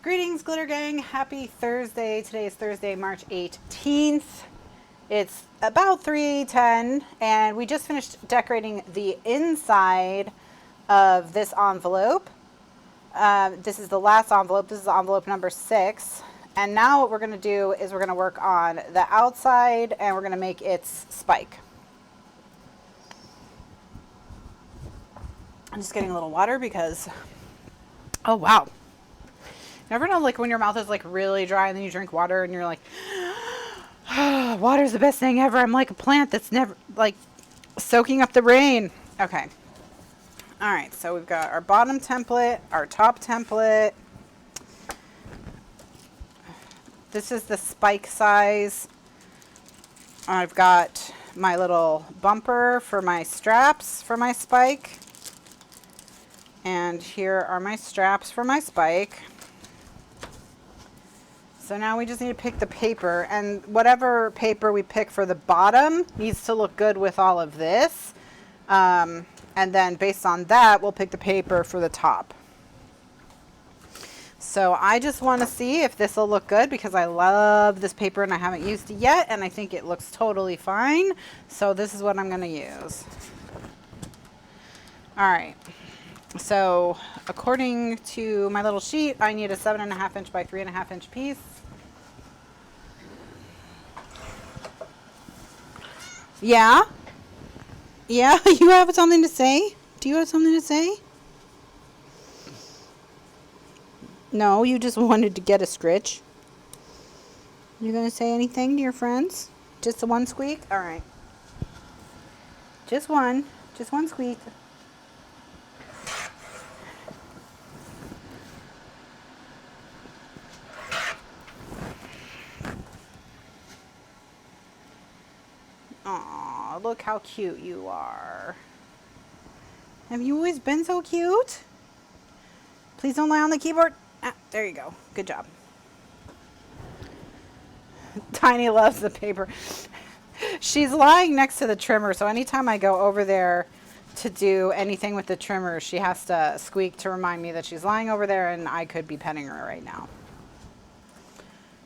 Greetings, Glitter Gang. Happy Thursday. Today is Thursday, March 18th. It's about 3:10, and we just finished decorating the inside of this envelope. This is the last envelope. This is envelope number 6. And now what we're going to do is we're going to work on the outside, and we're going to make its spike. I'm just getting a little water because, oh wow. Never know, like when your mouth is like really dry and then you drink water and you're like, oh, water's the best thing ever. I'm like a plant that's never like soaking up the rain. Okay. All right. So we've got our bottom template, our top template. This is the spike size. I've got my little bumper for my straps for my spike. And here are my straps for my spike. So now we just need to pick the paper, and whatever paper we pick for the bottom needs to look good with all of this. And then based on that, we'll pick the paper for the top. So I just want to see if this will look good because I love this paper and I haven't used it yet, and I think it looks totally fine. So this is what I'm going to use. All right. So according to my little sheet, I need a 7.5 inch by 3.5 inch piece. Yeah? Yeah, you have something to say? Do you have something to say? No, you just wanted to get a scritch. You gonna say anything to your friends? Just the one squeak? Alright. Just one squeak. Aw, look how cute you are. Have you always been so cute? Please don't lie on the keyboard. Ah, there you go. Good job. Tiny loves the paper. She's lying next to the trimmer, so anytime I go over there to do anything with the trimmer, she has to squeak to remind me that she's lying over there and I could be petting her right now.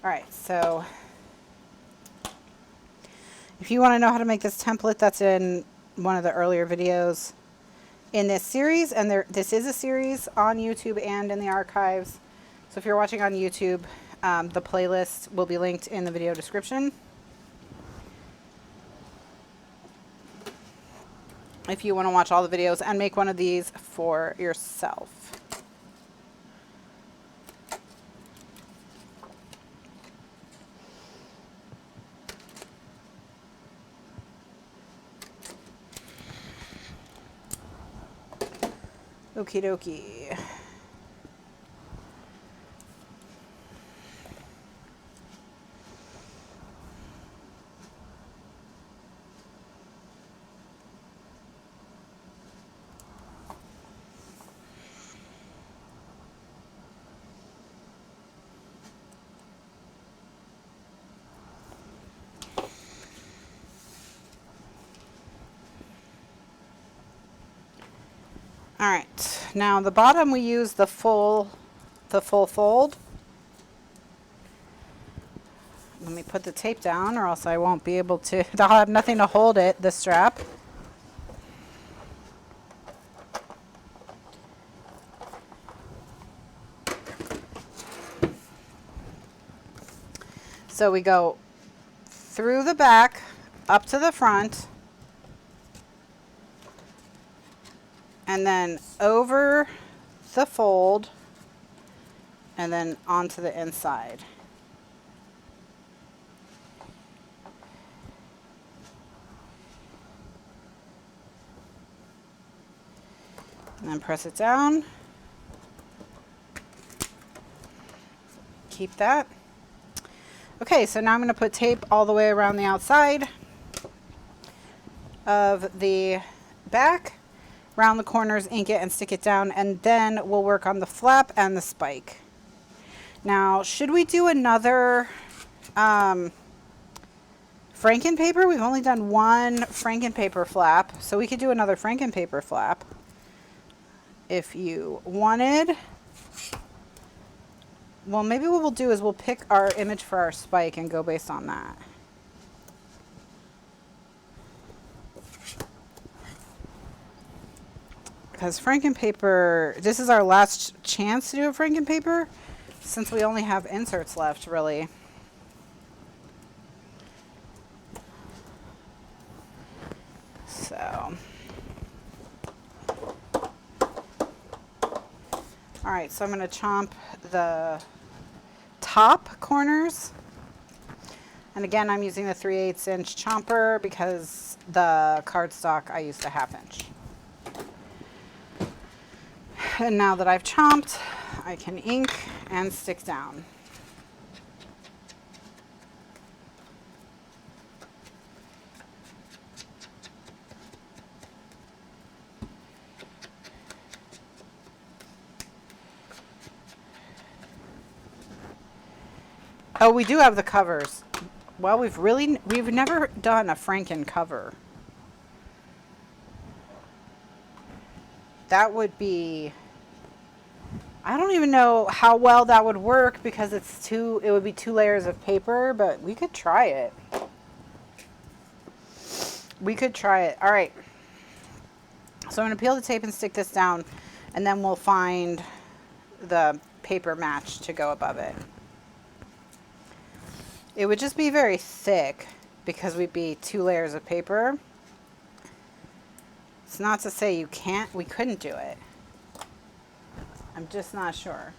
All right, so if you want to know how to make this template, that's in one of the earlier videos in this series. And this is a series on YouTube and in the archives. So if you're watching on YouTube, the playlist will be linked in the video description. If you want to watch all the videos and make one of these for yourself. Okie dokie. All right, now the bottom we use the full fold. Let me put the tape down or else I won't be able to, I'll have nothing to hold it, the strap. So we go through the back, up to the front, and then over the fold, and then onto the inside. And then press it down. Keep that. Okay, so now I'm going to put tape all the way around the outside of the back. Round the corners, ink it, and stick it down, and then we'll work on the flap and the spike. Now, should we do another Franken paper? We've only done one Franken paper flap, so we could do another Franken paper flap if you wanted. Well, maybe what we'll do is we'll pick our image for our spike and go based on that. Because Frankenpaper, this is our last chance to do a Frankenpaper since we only have inserts left, really. So, all right, so I'm going to chomp the top corners. And again, I'm using the 3/8 inch chomper because the cardstock I used a 1/2 inch. And now that I've chomped, I can ink and stick down. Oh, we do have the covers. Well, we've never done a Franken cover. That would be, I don't even know how well that would work because it would be 2 layers of paper, but we could try it. We could try it. All right. So I'm going to peel the tape and stick this down, and then we'll find the paper match to go above it. It would just be very thick because we'd be 2 layers of paper. It's not to say we couldn't do it. I'm just not sure.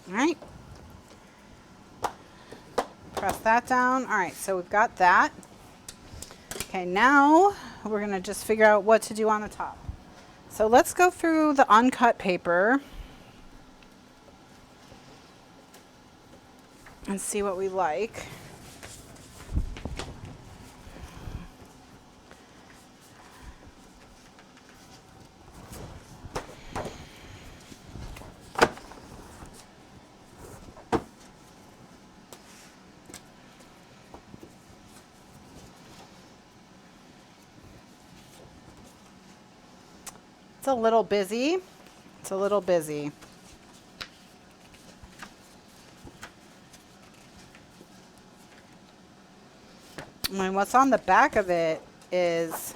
All right. Press that down. All right, so we've got that. Okay, now we're going to just figure out what to do on the top. So let's go through the uncut paper and see what we like. It's a little busy. It's a little busy. And what's on the back of it is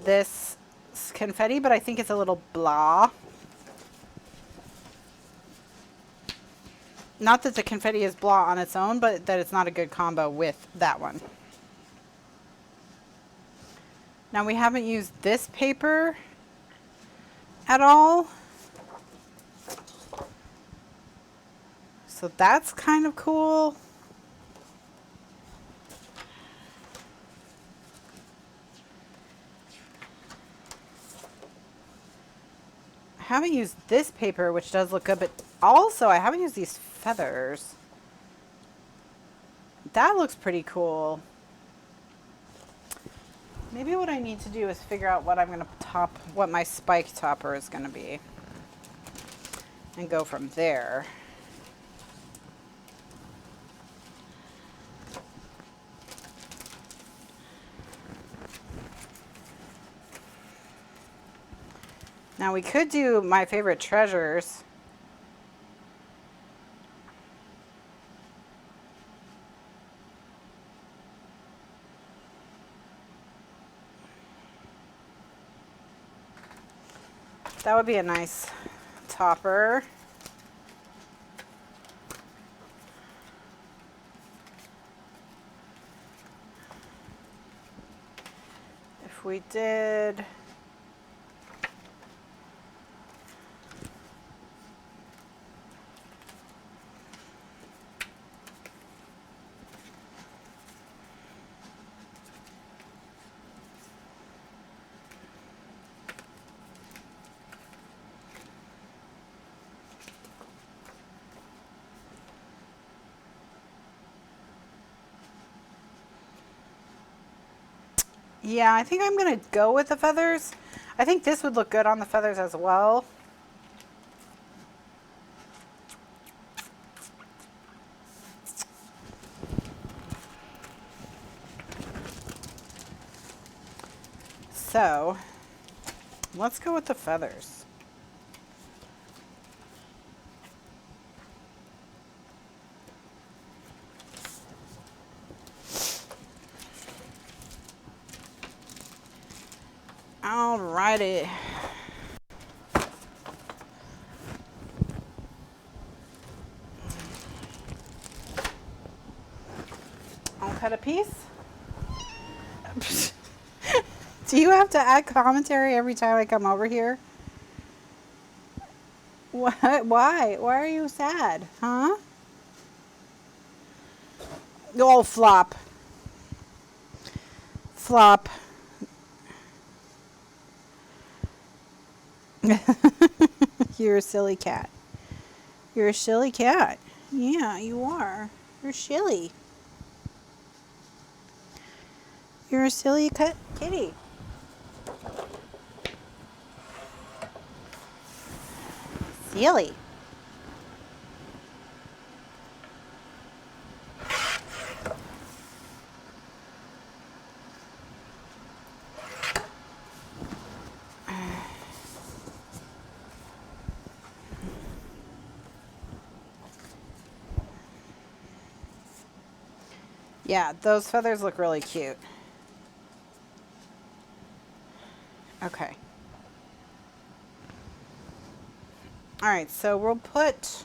this confetti, but I think it's a little blah. Not that the confetti is blah on its own, but that it's not a good combo with that one. Now we haven't used this paper at all. So that's kind of cool. I haven't used this paper, which does look good, but also I haven't used these feathers. That looks pretty cool. Maybe what I need to do is figure out what I'm going to what my spike topper is going to be, and go from there. Now we could do my favorite treasures. That would be a nice topper. If we did yeah, I think I'm going to go with the feathers. I think this would look good on the feathers as well. So let's go with the feathers. Alrighty. I'll cut a piece. Do you have to add commentary every time I come over here? What? Why? Why are you sad? Huh? Oh, flop. Flop. You're a silly cat. You're a silly cat. Yeah, you are. You're silly. You're a silly kitty. Silly. Yeah, those feathers look really cute. Okay. All right, so we'll put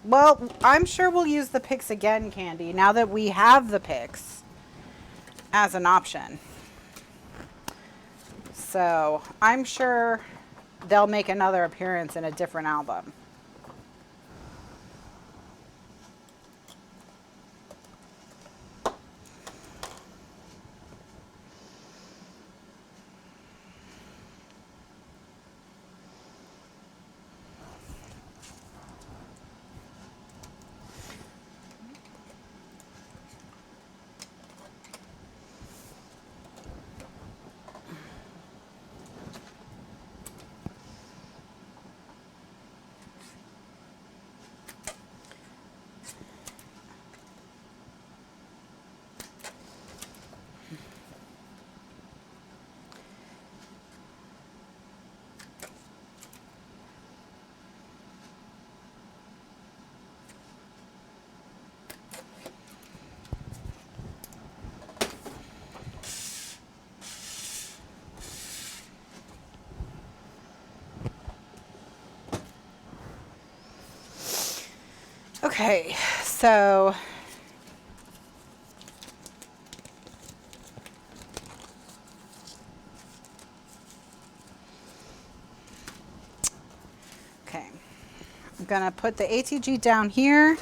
well, I'm sure we'll use the picks again, Candy, now that we have the picks as an option. So I'm sure they'll make another appearance in a different album. Okay, so okay, I'm gonna put the ATG down here.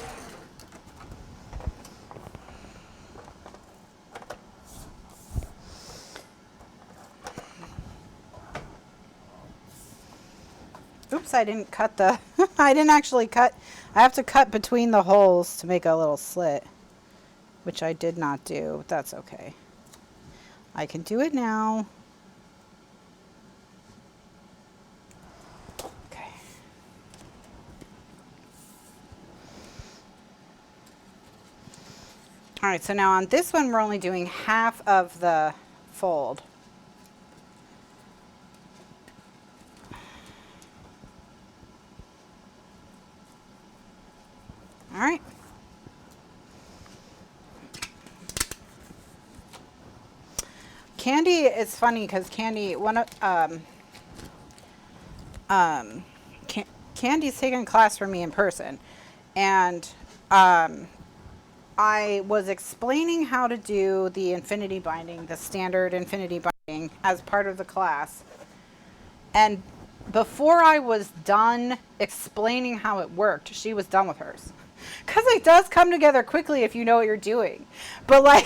Oops, I didn't cut the, I didn't actually cut, I have to cut between the holes to make a little slit, which I did not do, but that's okay. I can do it now. Okay. All right, so now on this one, we're only doing half of the fold. All right. Candy, it's funny because Candy, Candy's taken class from me in person, and I was explaining how to do the infinity binding, the standard infinity binding, as part of the class. And before I was done explaining how it worked, she was done with hers. Because it does come together quickly if you know what you're doing. But like,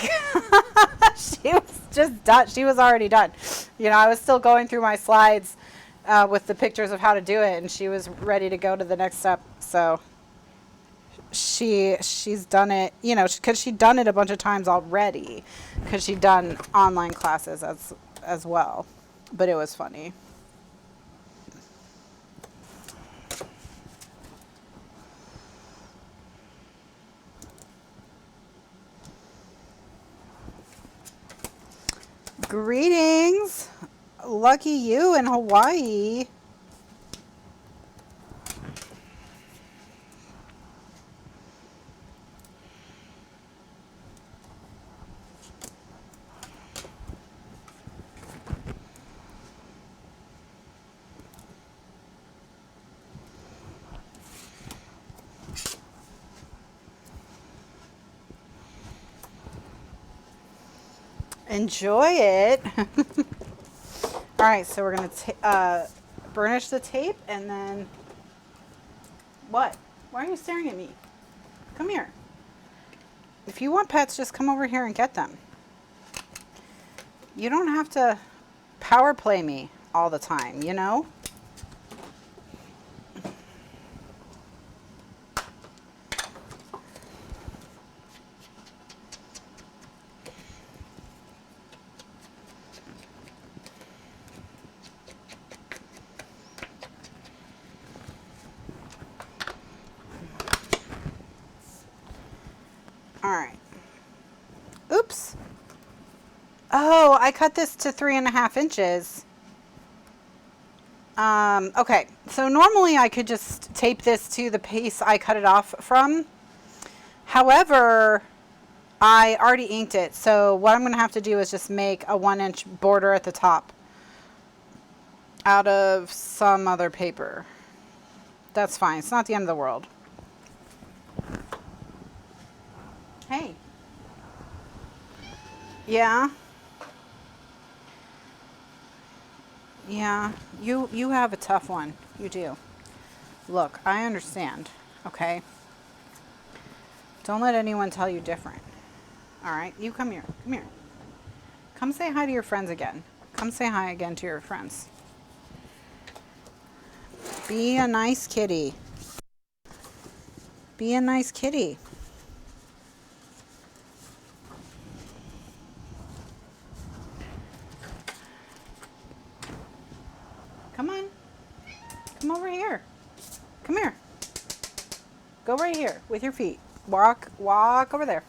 she was just done. She was already done. You know, I was still going through my slides with the pictures of how to do it, and she was ready to go to the next step. So she's done it, you know, because she'd done it a bunch of times already, because she'd done online classes as well. But it was funny. Greetings. Lucky you in Hawaii. Enjoy it. All right, so we're gonna burnish the tape, and then what? Why are you staring at me? Come here. If you want pets, just come over here and get them. You don't have to power play me all the time, you know? All right. Oops. Oh, I cut this to 3.5 inches. Okay, so normally I could just tape this to the piece I cut it off from. However, I already inked it, so what I'm going to have to do is just make a 1-inch border at the top out of some other paper. That's fine. It's not the end of the world. Hey. Yeah. Yeah, you have a tough one. You do. Look, I understand, okay? Don't let anyone tell you different. All right, you come here. Come here. Come say hi to your friends again. Come say hi again to your friends. Be a nice kitty. Be a nice kitty. Come on. Come over here. Come here. Go right here with your feet. Walk over there.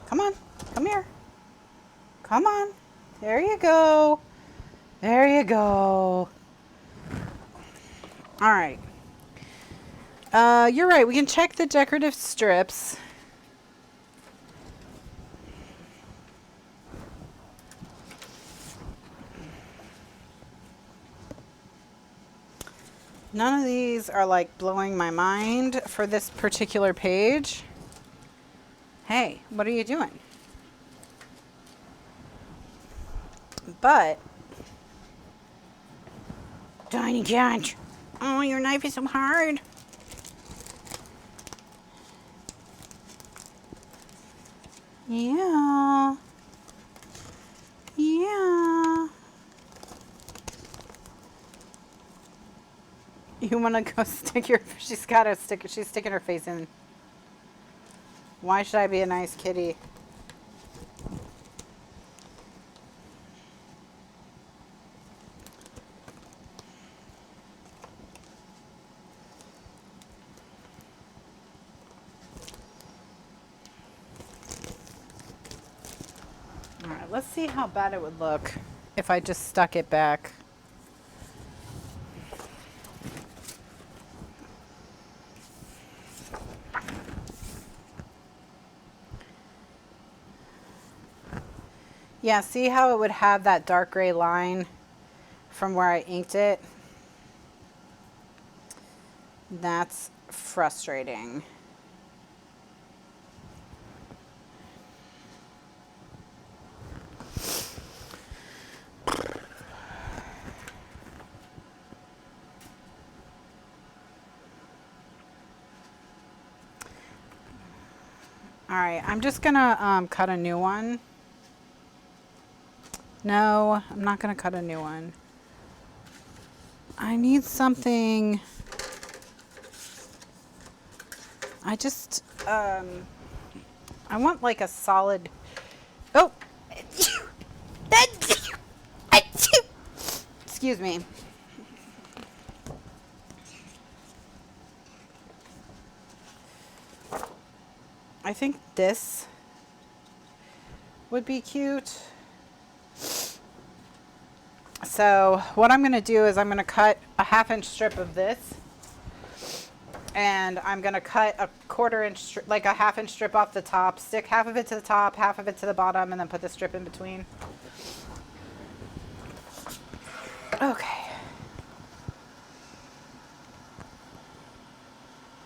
Come on. Come here. Come on. There you go. There you go. All right. You're right. We can check the decorative strips. None of these are like blowing my mind for this particular page. Hey, what are you doing? But, Tiny Cat, oh, your knife is so hard. Yeah. Yeah. You want to go stick your... She's got to stick... She's sticking her face in. Why should I be a nice kitty? All right, let's see how bad it would look if I just stuck it back. Yeah, see how it would have that dark gray line from where I inked it? That's frustrating. All right, I'm just gonna cut a new one. No, I'm not gonna cut a new one. I need something I just, I want like a solid, oh, excuse me. I think this would be cute. So what I'm going to do is I'm going to cut a 1/2 inch strip of this, and I'm going to cut a 1/4 inch, like a 1/2 inch strip off the top, stick half of it to the top, half of it to the bottom, and then put the strip in between. Okay.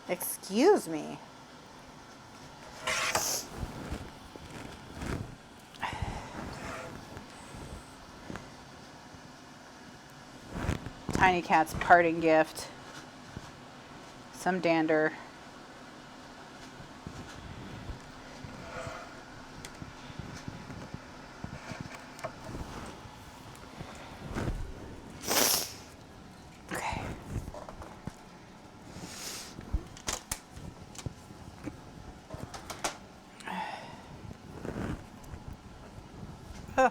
Excuse me. Tiny Cat's parting gift. Some dander. Okay. Huh.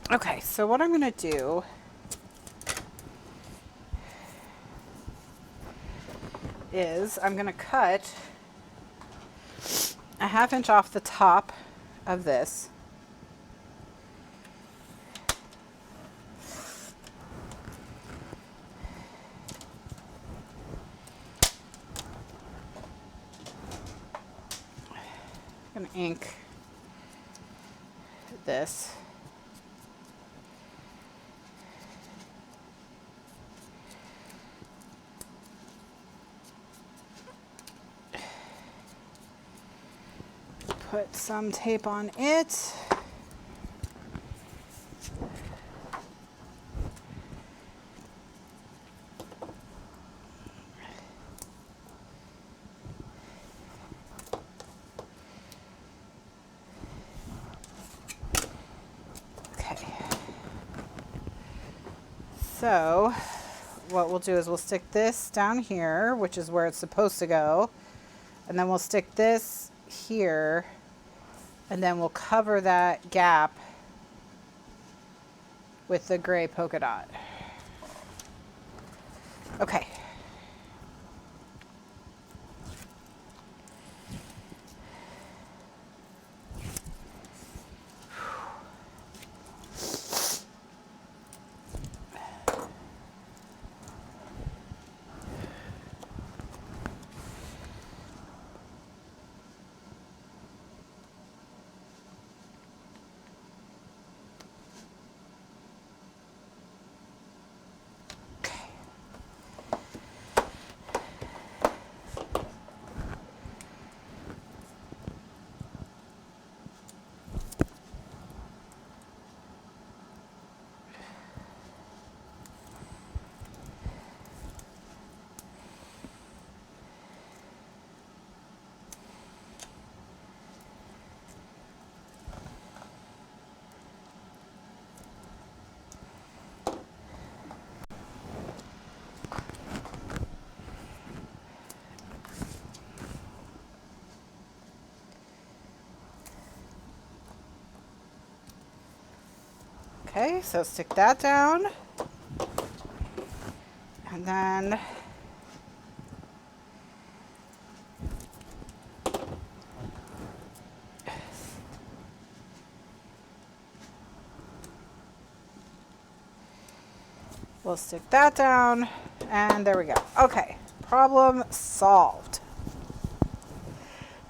Okay, so what I'm going to do is I'm going to cut a 1/2 inch off the top of this. I'm going to ink this. Put some tape on it. Okay. So what we'll do is we'll stick this down here, which is where it's supposed to go. And then we'll stick this here, and then we'll cover that gap with the gray polka dot. Okay. Okay, so stick that down, and then we'll stick that down, and there we go. Okay, problem solved.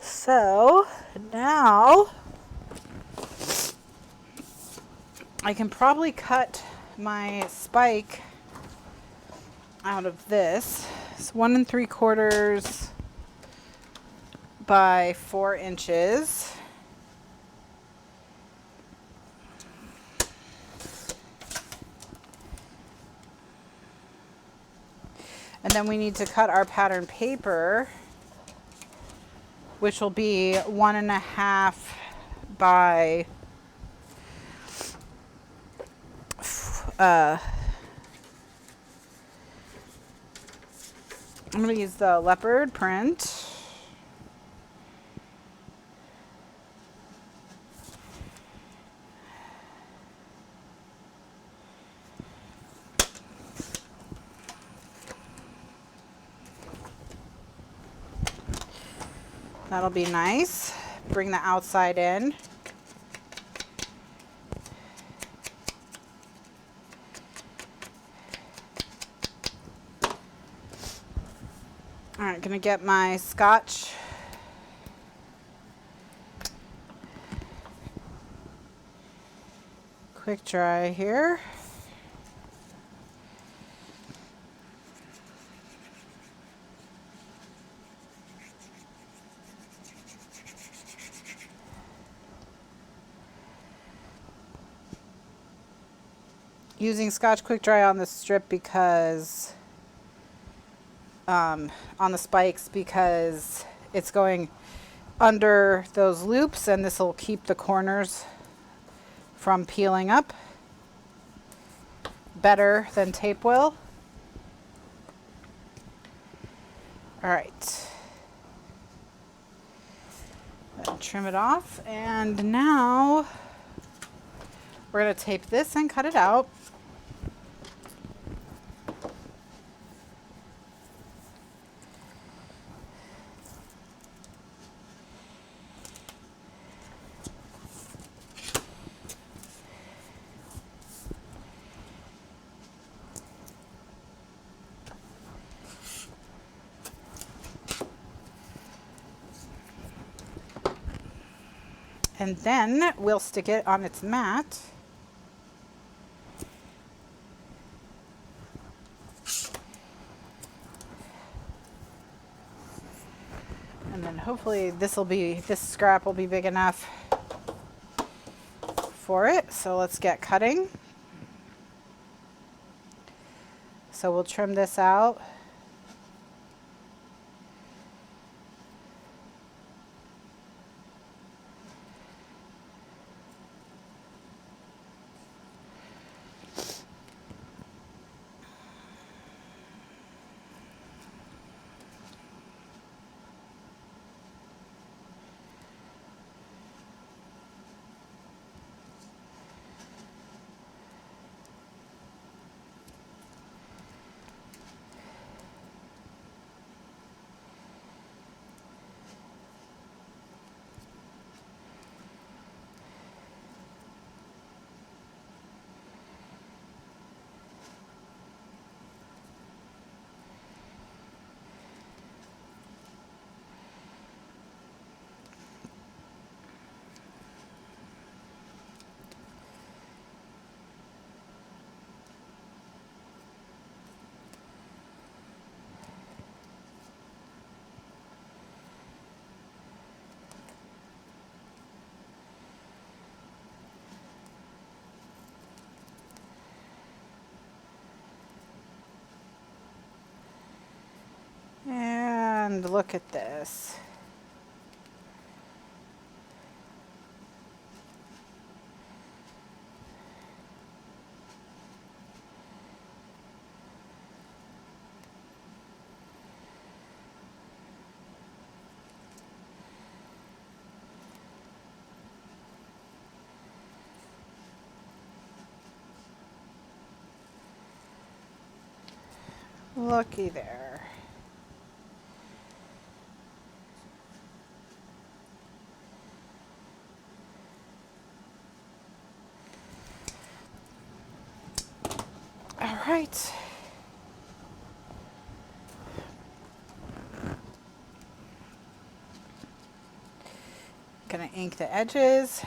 So now I can probably cut my spike out of this. It's 1 3/4 by 4 inches. And then we need to cut our pattern paper, which will be 1 1/2 by I'm going to use the leopard print. That'll be nice. Bring the outside in. All right, gonna get my Scotch. Quick dry here. Using Scotch Quick Dry on the strip because, on the spikes, because it's going under those loops and this will keep the corners from peeling up better than tape will. All right. Then trim it off, and now we're going to tape this and cut it out. And then we'll stick it on its mat. And then hopefully this scrap will be big enough for it. So let's get cutting. So we'll trim this out. And look at this. Looky there. All right. Gonna ink the edges.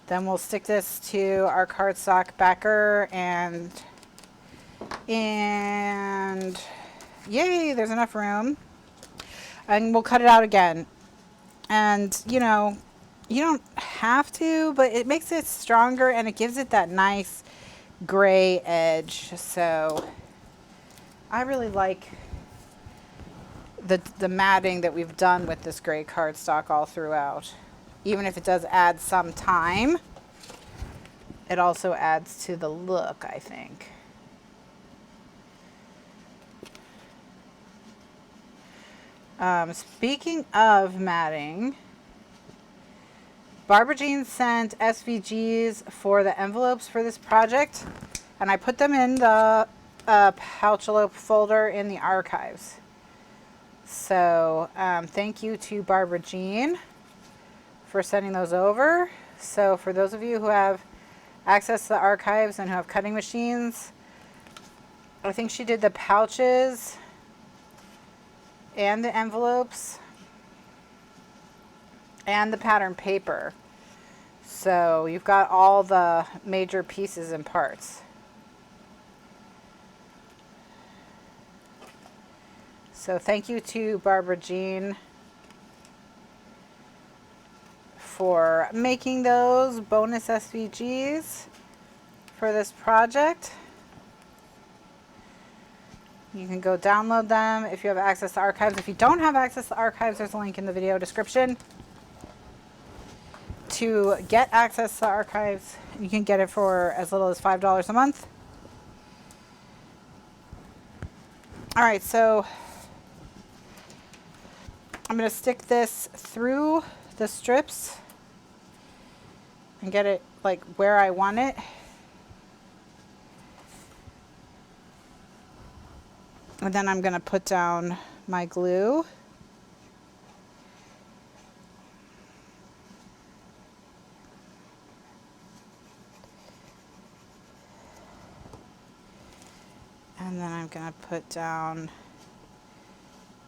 Then we'll stick this to our cardstock backer and yay, there's enough room. And we'll cut it out again. And you know, you don't have to, but it makes it stronger and it gives it that nice gray edge. So I really like the matting that we've done with this gray cardstock all throughout, even if it does add some time. it also adds to the look, I think. Speaking of matting, Barbara Jean sent SVGs for the envelopes for this project, and I put them in the Pouch-A-Lope folder in the archives. So thank you to Barbara Jean for sending those over. So for those of you who have access to the archives and who have cutting machines, I think she did the pouches and the envelopes and the pattern paper. So you've got all the major pieces and parts. So thank you to Barbara Jean for making those bonus SVGs for this project. You can go download them if you have access to archives. If you don't have access to archives, there's a link in the video description to get access to archives. You can get it for as little as $5 a month. All right, so I'm going to stick this through the strips and get it like where I want it. And then I'm going to put down my glue. And then I'm going to put down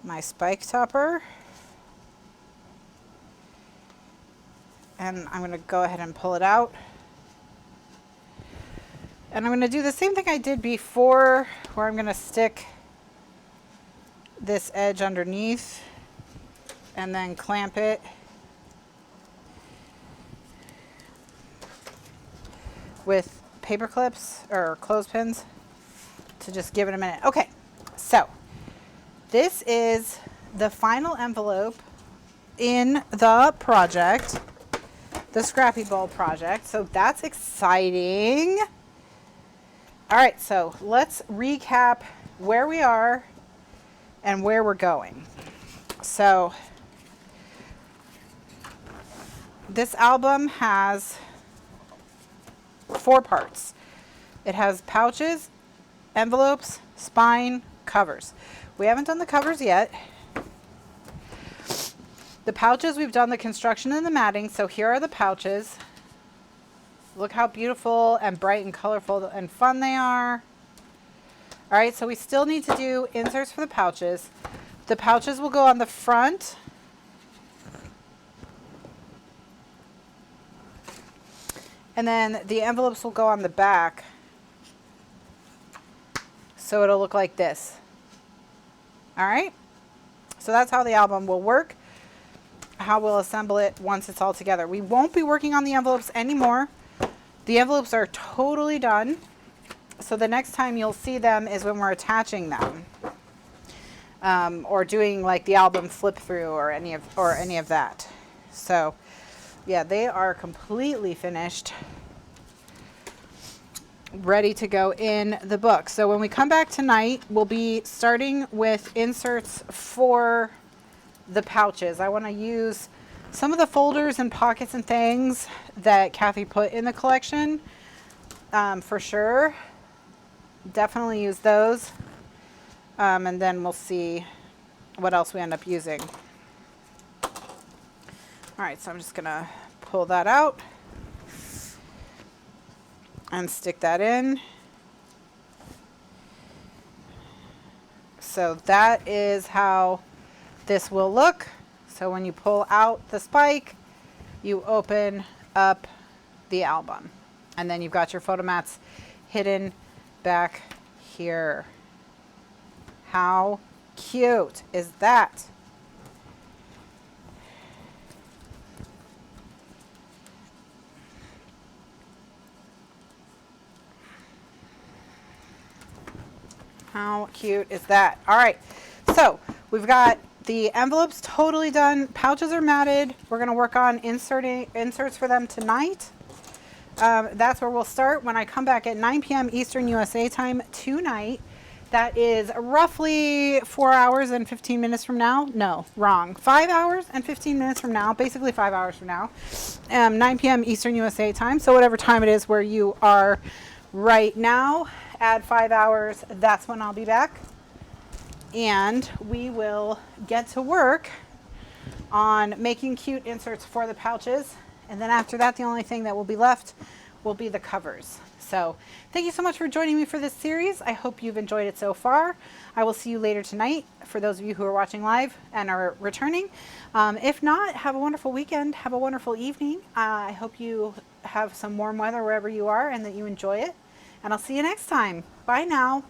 my spike topper. And I'm going to go ahead and pull it out. And I'm going to do the same thing I did before, where I'm going to stick this edge underneath and then clamp it with paper clips or clothespins to just give it a minute. Okay, so this is the final envelope in the project, the Scrappy Bowl project. So that's exciting. All right, so let's recap where we are and where we're going. So this album has 4 parts. It has pouches, envelopes, spine, covers. We haven't done the covers yet. The pouches, we've done the construction and the matting. So here are the pouches. Look how beautiful and bright and colorful and fun they are. All right, so we still need to do inserts for the pouches. The pouches will go on the front. And then the envelopes will go on the back. So it'll look like this. All right, so that's how the album will work, how we'll assemble it once it's all together. We won't be working on the envelopes anymore. The envelopes are totally done. So the next time you'll see them is when we're attaching them, or doing like the album flip through or any of that. So yeah, they are completely finished, ready to go in the book. So when we come back tonight, we'll be starting with inserts for the pouches. I want to use some of the folders and pockets and things that Kathy put in the collection, for sure. Definitely use those, and then we'll see what else we end up using. All right, so I'm just gonna pull that out and stick that in. So that is how this will look. So when you pull out the spike, you open up the album, and then you've got your photo mats hidden back here. How cute is that? How cute is that? All right, so we've got the envelopes totally done. Pouches are matted. We're going to work on inserts for them tonight. That's where we'll start when I come back at 9 p.m. Eastern USA time tonight. That is roughly 4 hours and 15 minutes from now. No, wrong. 5 hours and 15 minutes from now. Basically 5 hours from now. 9 p.m. Eastern USA time. So whatever time it is where you are right now, add 5 hours. That's when I'll be back. And we will get to work on making cute inserts for the pouches. And then after that, the only thing that will be left will be the covers. So thank you so much for joining me for this series. I hope you've enjoyed it so far. I will see you later tonight for those of you who are watching live and are returning. If not, have a wonderful weekend. Have a wonderful evening. I hope you have some warm weather wherever you are and that you enjoy it. And I'll see you next time. Bye now.